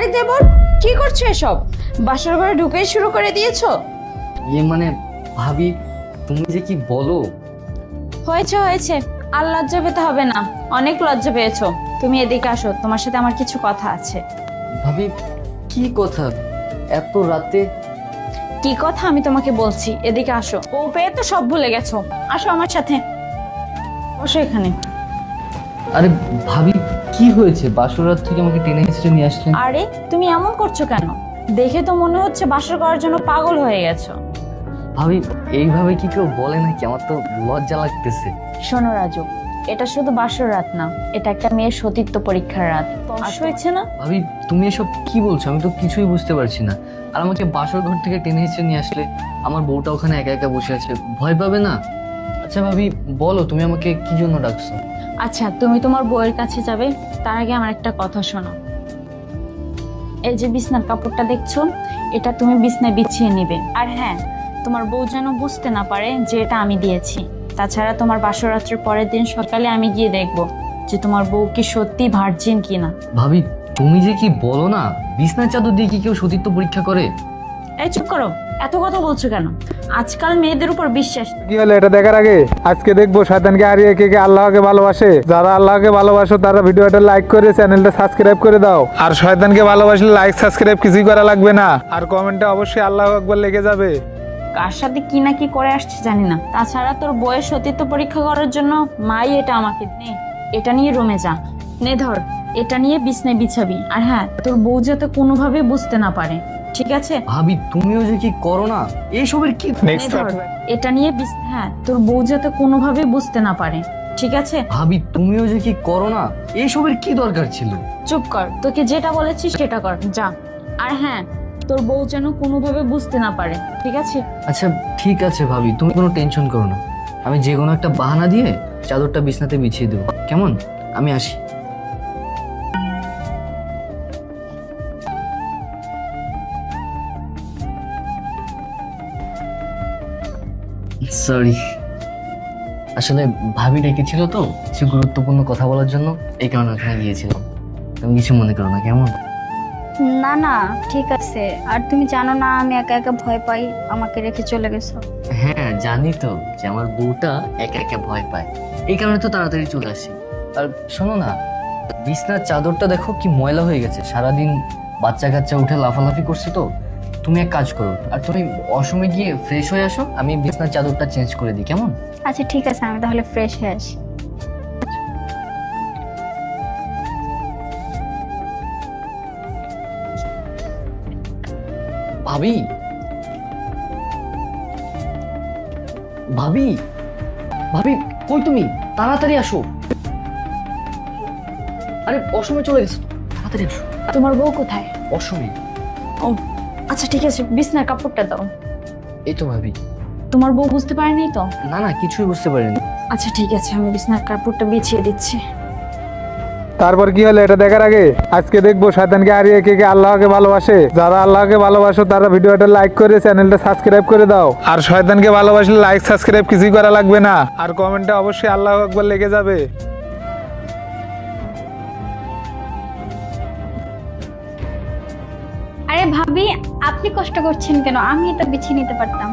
আরে দেবর, কি করছো এসব? বাসর ঘরে ঢুকেই শুরু করে দিয়েছো? মানে ভাবি, তুমি যে কি বলো। হয়েছে হয়েছে, আর লজ্জা পেতে হবে না, অনেক লজ্জা পেয়েছো। তুমি এদিকে আসো, তোমার সাথে আমার কিছু কথা আছে। ভাবি, কি কথা এত রাতে? কি কথা আমি তোমাকে বলছি, এদিকে আসো। ও পেয়ে তো সব ভুলে গেছো, আসো আমার সাথে, বসো এখানে। আরে ভাবি, কি হয়েছে? বাসর রাত থেকে আমাকে টেনে হিসেবে নিয়ে আসলেন। আরে তুমি এমন করছো কেন? দেখে তো মনে হচ্ছে বাসর করার জন্য পাগল হয়ে গেছো। ভাবি, এইভাবে কি কেউ বলে নাকি? আমার তো লজ্জা লাগতেছে। শোনো রাজু, এটা শুধু বাসর রাত না, এটা একটা মেয়ের সতীত্ব পরীক্ষার রাত। বয়স হয়েছে না? ভাবি, তুমি এসব কি বলছো? আমি তো কিছুই বুঝতে পারছি না। আর আমাকে বাসর ঘর থেকে টেনে হিসেবে নিয়ে আসলে আমার বউটা ওখানে একা একা বসে আছে, ভয় পাবে না? আচ্ছা ভাবি, বলো তুমি আমাকে কি জন্য ডাকছো? আচ্ছা, তুমি তোমার বউয়ের কাছে যাবে, তার আগে আমার একটা কথা শোনো। এই যে বিছনার কাপড়টা দেখছো, এটা তুমি বিছনায় বিছিয়ে নিবে। আর হ্যাঁ, তোমার বউ যেন বুঝতে না পারে যে এটা আমি দিয়েছি। তাছাড়া তোমার বাসর রাত্রের পরের দিন সকালে আমি গিয়ে দেখবো যে তোমার বউ কি সত্যি ভার্জিন কিনা। ভাবি, তুমি যে কি বলো না, বিছনার চাদর দিয়ে কি কেউ সতীত্ব পরীক্ষা করে? এই চুপ করো, এত কথা বলছো কেন? আজকাল মেয়েদের উপর বিশ্বাস। কি হলো এটা দেখার আগে আজকে দেখবো শয়তানকে হারিয়ে কে কে আল্লাহকে ভালোবাসে। যারা আল্লাহকে ভালোবাসো তারা ভিডিওটা লাইক করে চ্যানেলটা সাবস্ক্রাইব করে দাও। আর শয়তানকে ভালোবাসলে লাইক সাবস্ক্রাইব কিছুই করা লাগবে না, আর কমেন্টে অবশ্যই আল্লাহু আকবার লিখে যাবে। কার সাথে কি না কি করে আসছে জানি না। তাছাড়া তোর বইয়ের সতীত্ব পরীক্ষা করার জন্য মাই এটা আমাকে নে, এটা নিয়ে রুমে যা, নে ধর, এটা নিয়ে বিছনায় বিছাবি। আর হ্যাঁ, তোর বউ যাতে কোনোভাবে বুঝতে না পারে, ঠিক আছে? ভাবি, তুমিও যে কি করো না, এইসবের কি? নে ধর, এটা নিয়ে হ্যাঁ, তোর বউ যাতে কোনোভাবে বুঝতে না পারে, ঠিক আছে? ভাবি, তুমিও যে কি করো না, এইসবের কি দরকার ছিল? চুপ কর, তোকে যেটা বলেছি সেটা কর, যা। আর হ্যাঁ, তোর বউ যেন কোনোভাবে বুঝতে না পারে, ঠিক আছে? আচ্ছা ঠিক আছে ভাবি, তুমি কোনো টেনশন করো না। আমি যে কোনো একটা বাহানা দিয়ে চাদরটা বিছনাতে বিছিয়ে দেবো, কেমন? আমি আসি। সরি, আসলে ভাবি ডেকেছিল তো কিছু গুরুত্বপূর্ণ কথা বলার জন্য, এই কারণে ওখানে গিয়েছিলাম। তুমি কিছু মনে করো না, কেমন? না না, ঠিক আছে। আর তুমি জানো না আমি একা একা ভয় পাই, আমাকে রেখে চলে গেছো। হ্যাঁ জানি তো যে আমার বউটা একা একা ভয় পায়, এই কারণে তো তাড়াতাড়ি চলে আসি। আর শোনো না, বিছনার চাদরটা দেখো কি ময়লা হয়ে গেছে, সারাদিন বাচ্চা কাচ্চা উঠে লাফালাফি করছে। তো তুমি এক কাজ করো, আর তুমি অসময়ে গিয়ে ফ্রেশ হয়ে আসো, আমি বিছনার চাদরটা চেঞ্জ করে দিই, কেমন? আচ্ছা ঠিক আছে, আমি তাহলে ফ্রেশ হয়ে আসি। ভাবি, ভাবি, ভাবি, কই তুমি? তাড়াতাড়ি আসো। আরে অসময়ে চলে গেছো, তাড়াতাড়ি আসো। তোমার বউ কোথায়? অসময়ে। ও আচ্ছা ঠিক আছে, বিছনার কাপড়টা দাও। এই তো ভাবি। তোমার বউ বুঝতে পারেনি তো? না না, কিছুই বুঝতে পারিনি। আচ্ছা ঠিক আছে, আমি বিছনার কাপড়টা বিছিয়ে দিচ্ছি। তারপর কি হলো এটা দেখার আগে আজকে দেখবো শয়তানকে হারিয়ে কে কে আল্লাহকে ভালোবাসে। যারা আল্লাহকে ভালোবাসো তারা ভিডিওটা লাইক করে চ্যানেলটা সাবস্ক্রাইব করে দাও। আর শয়তানকে ভালোবাসলে লাইক সাবস্ক্রাইব কিছুই করা লাগবে না, আর কমেন্টে অবশ্যই আল্লাহু আকবার লিখে যাবে। আরে ভাবি, আপনি কষ্ট করছেন কেন? আমি এটা বিছিয়ে নিতে পারতাম।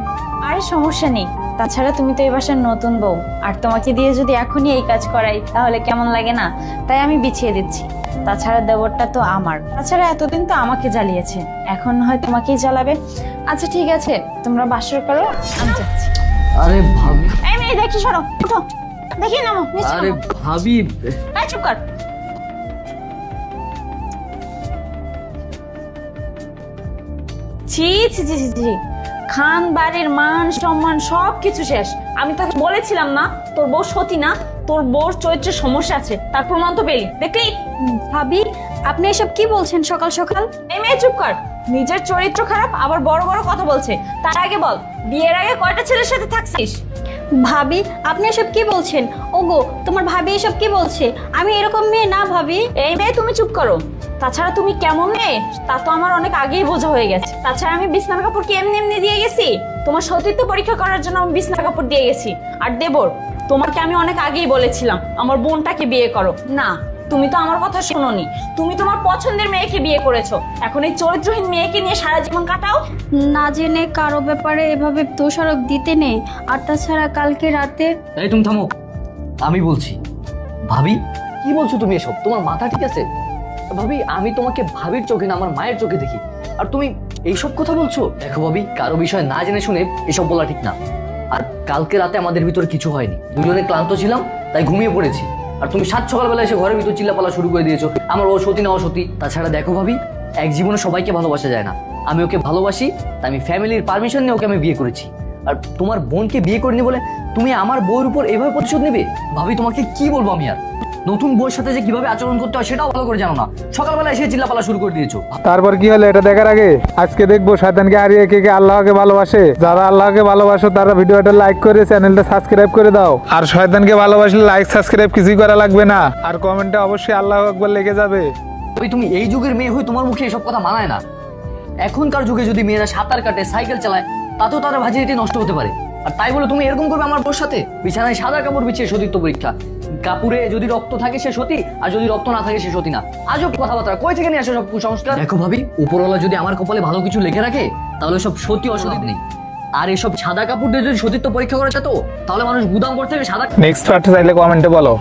আরে সমস্যা নেই, তাছাড়া তুমি তো এই বাসার নতুন বউ, আর তোমাকে দিয়ে যদি এখনই এই কাজ করাই তাহলে কেমন লাগে না? তাই আমি বিছিয়ে দিচ্ছি। তাছাড়া দেবরটা তো আমার, তাছাড়া এতদিন তো আমাকে জ্বালিয়েছে, এখন হয় তোমাকেই জ্বালাবে। আচ্ছা ঠিক আছে, তোমরা বাসর করো, আমি যাচ্ছি। আরে ভাবি, এই মেয়ে দেখি, সরো, উঠো, দেখি নামো, নিচে আরে নামো। ভাবি, এই চুপ কর। ছি ছি ছি ছি ছি, খান বাড়ির মান সম্মান সবকিছু শেষ। আমি তোকে বলেছিলাম না তোর বউ সতী না, তোর বউর চরিত্রের সমস্যা আছে, তার প্রমাণ তো পেলি, দেখলি? ভাবি, আপনি এসব কি বলছেন সকাল সকাল? এই মেয়ে চুপ কর, নিজের চরিত্র খারাপ আবার বড় বড় কথা বলছে। তার আগে বল, বিয়ের আগে কয়টা ছেলের সাথে থাকছিস? ভাবি, আপনি এসব কি বলছেন? ওগো, তোমার ভাবি এসব কি বলছে? আমি এরকম মেয়ে না ভাবি। এই মেয়ে তুমি চুপ করো। তাছাড়া তুমি কেমন মেয়ে তা তো আমার অনেক আগেই বোঝা হয়ে গেছে। তাছাড়া আমি বিছনার কাপড় কি এমনি এমনি দিয়ে গেছি? তোমার সতীত্ব পরীক্ষা করার জন্য আমি বিছনার কাপড় দিয়ে গেছি। আর দেবর, তোমাকে আমি অনেক আগেই বলেছিলাম আমার বোনটাকে বিয়ে করো। না, তুমি তো আমার কথা শোনোনি, তুমি তোমার পছন্দের মেয়েকে বিয়ে করেছো, এখন এই চরিত্রহীন মেয়েকে নিয়ে সারা জীবন কাটাও। না জেনে কারো ব্যাপারে এভাবে দোষারোপ দিতে নেই। আর তাছাড়া কালকে রাতে এই তুমি থামো, আমি বলছি। ভাবি কি বলছো তুমি এসব? তোমার মাথা ঠিক আছে? ভাবি আমি তোমাকে ভাবির চোখে না আমার মায়ের চোখে দেখি, আর তুমি এইসব কথা বলছো? দেখো ভাবি, কারো বিষয় না জেনে শুনে এসব বলা ঠিক না। আর কালকে রাতে আমাদের ভিতরে কিছু হয়নি, দুজনে ক্লান্ত ছিলাম তাই ঘুমিয়ে পড়েছি। আর তুমি সাত সকালবেলা এসে ঘরের ভিতর চিল্লাপালা শুরু করে দিয়েছো আমার ও সতী না ও সতী। তাছাড়া দেখো ভাবি, এক জীবনে সবাইকে ভালোবাসা যায় না। আমি ওকে ভালোবাসি, তাই আমি ফ্যামিলির পারমিশন নিয়ে ওকে আমি বিয়ে করেছি। আর তোমার বোনকে বিয়ে করিনি বলে তুমি আমার বউয়ের উপর এভাবে প্রতিশোধ নেবে? ভাবি তোমাকে কি বলবো আমি আর? নতুন বউয়ের সাথে যে কিভাবে আচরণ করতে হয় সেটাও ভালো করে জানো না, সকালবেলা এসে চিল্লাপালা শুরু করে দিয়েছো। তারপর কি হলো এটা দেখার আগে আজকে দেখবো শয়তানকে হারিয়ে কে কে আল্লাহকে ভালোবাসে। যারা আল্লাহকে ভালোবাসো তারা ভিডিওটা লাইক করে চ্যানেলটা সাবস্ক্রাইব করে দাও। আর শয়তানকে ভালোবাসলে লাইক সাবস্ক্রাইব কিছুই করা লাগবে না, আর কমেন্টে অবশ্যই আল্লাহু আকবার লেগে যাবে। ওই তুমি এই যুগের মেয়ে হয়ে তোমার মুখে এসব কথা মানায় না। এখনকার যুগে যদি মেয়েরা সাঁতার কাটে সাইকেল চালায় তাতেও তারা ভাজিটি নষ্ট হতে পারে। আর তাই বলে তুমি এরকম করবে আমার বোর সাথে? বিছানায় সাদা কাপড় বিছিয়ে সতীত্ব পরীক্ষা, কাপড়ে যদি রক্ত থাকে সে সতী, আর যদি রক্ত না থাকে সে সতী না। আজব কথাবার্তা, কই থেকে নিয়ে আসো সব কুসংস্কার? দেখো ভাবি, উপরওয়ালা যদি আমার কপালে ভালো কিছু লিখে রাখে তাহলে সব সতী অসতী নেই। আর এসব সাদা কাপড় দিয়ে যদি সতীত্ব পরীক্ষা করে যেত তাহলে মানুষ গুদাম করতে থেকে সাদা। নেক্সট পার্ট চাইলে কমেন্টে বলো।